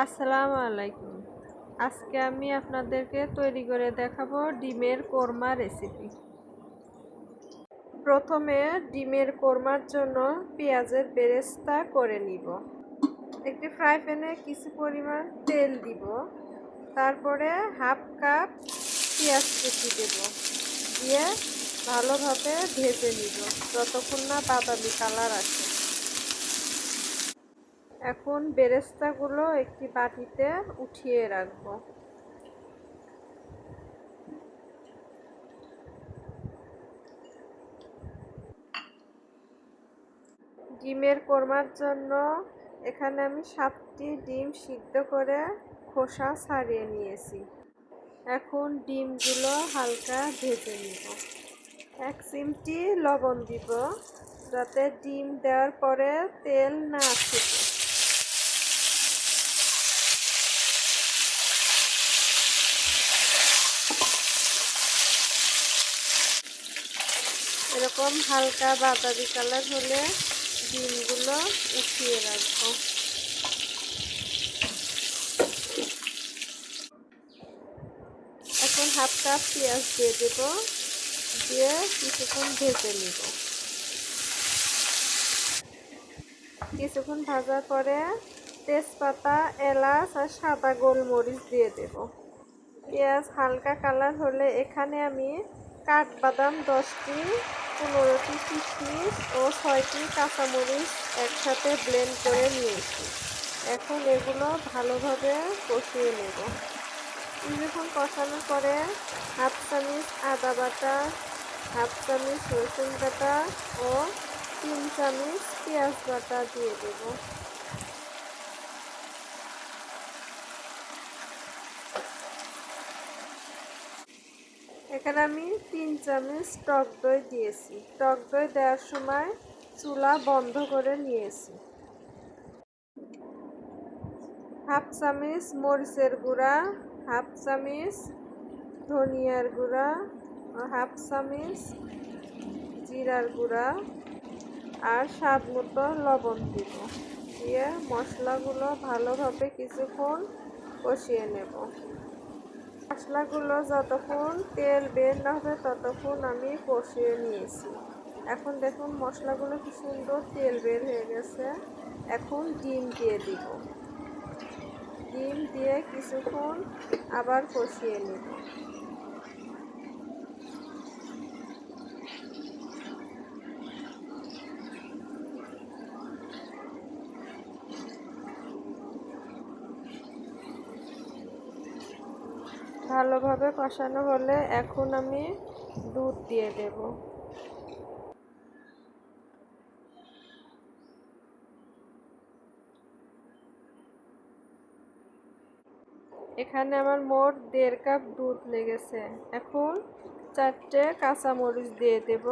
আসসালামু আলাইকুম। আজকে আমি আপনাদেরকে তৈরি করে দেখাবো ডিমের কোরমা রেসিপি। প্রথমে ডিমের কোরমার জন্য পেঁয়াজের বেরেস্তা করে নিব। একটি ফ্রাই প্যানে কিছু পরিমাণ তেল দিব, তারপরে হাফ কাপ পেঁয়াজ কুচি দেব, দিয়ে ভালোভাবে ভেজে নিব যতক্ষণ না বাদামি কালার আসে। এখন বেরেস্তাগুলো একটি বাটিতে উঠিয়ে রাখব। ডিমের কোরমার জন্য এখানে আমি 7টি ডিম সিদ্ধ করে খোসা ছাড়িয়ে নিয়েছি। এখন ডিমগুলো হালকা ভেজে নিব। 1 চিমটি লবণ দিব, যাতে ডিম দেওয়ার পরে তেল না ছিটে। এরকম হালকা বাদামি কালার হলে ডিমগুলো উঠিয়ে রাখবো। এখন হাফ কাপ পেঁয়াজ দিয়ে দেব, দিয়ে কিছুক্ষণ ভেজে নিব। কিছুক্ষণ ভাজার পরে তেজপাতা, এলাচ আর সাদা গোলমরিচ দিয়ে দেব। পেঁয়াজ হালকা কালার হলে এখানে আমি কাঠবাদাম 10টি, 15টি কিশমিশ ও 6টি কাঁচামরিচ একসাথে ব্লেন্ড করে নিয়েছি। এখন এগুলো ভালোভাবে কষিয়ে নেব। কিছুক্ষণ কষানোর পরে হাফ চামচ আদা বাটা, হাফ চামচ রসুন বাটা ও 3 চামচ পেঁয়াজ বাটা দিয়ে দেব। এখানে আমি 3 চামচ টক দই দিয়েছি। টক দই দেওয়ার সময় চুলা বন্ধ করে নিয়েছি। হাফ চামচ মরিচের গুঁড়া, হাফ চামচ ধনিয়ার গুঁড়া ও হাফ চামচ জিরার গুঁড়া আর স্বাদ মতো লবণ দিব, দিয়ে মশলাগুলো ভালোভাবে কিছুক্ষণ কষিয়ে নেব। মশলাগুলো যতক্ষণ তেল বের না হবে ততক্ষণ আমি কষিয়ে নিয়েছি। এখন দেখুন মশলাগুলো কি সুন্দর তেল বের হয়ে গেছে। এখন ডিম দিয়ে দিব। ডিম দিয়ে কিছুক্ষণ আবার কষিয়ে নেব। ভালোভাবে কষানো হলে এখন আমি দুধ দিয়ে দেব। এখানে আমার মোট 1.5 কাপ দুধ লেগেছে। এখন 4টে কাঁচামরিচ দিয়ে দেব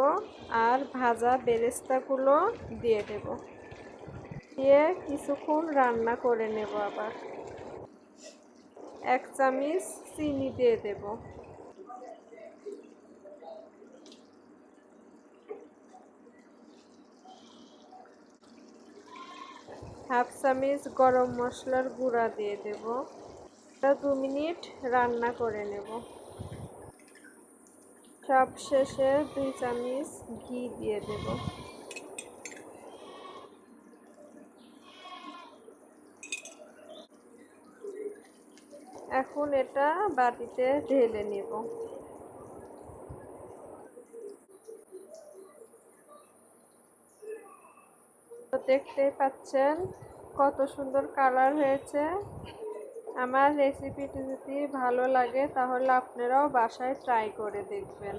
আর ভাজা বেরেস্তাগুলো দিয়ে দেব, দিয়ে কিছুক্ষণ রান্না করে নেব। আবার 1 চামচ চিনি দিয়ে দেব। হাফ চামচ গরম মশলার গুঁড়া দিয়ে দেব। 2 মিনিট রান্না করে নেব। সব শেষে 2 চামচ ঘি দিয়ে দেব। এখন এটা বাটিতে ঢেলে নেব। তো দেখতেই পাচ্ছেন কত সুন্দর কালার হয়েছে। আমার রেসিপিটি যদি ভালো লাগে তাহলে আপনারাও বাসায় ট্রাই করে দেখবেন।